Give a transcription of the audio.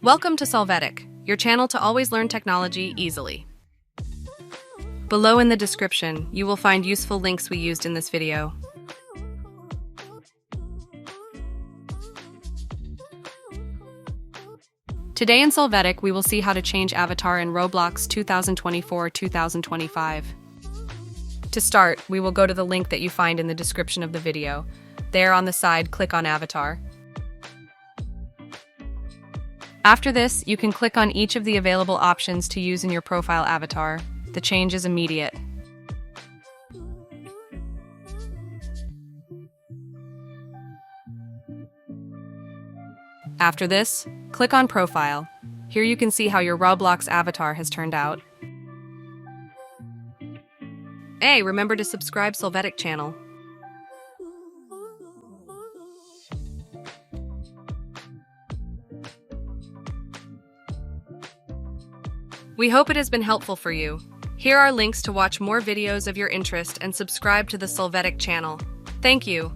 Welcome to Solvetic, your channel to always learn technology easily. Below in the description, you will find useful links we used in this video. Today in Solvetic, we will see how to change avatar in Roblox 2024-2025. To start, we will go to the link that you find in the description of the video. There on the side, click on Avatar. After this, you can click on each of the available options to use in your profile avatar. The change is immediate. After this, click on Profile. Here you can see how your Roblox avatar has turned out. Hey, remember to subscribe Solvetic channel. We hope it has been helpful for you. Here are links to watch more videos of your interest and subscribe to the Solvetic channel. Thank you.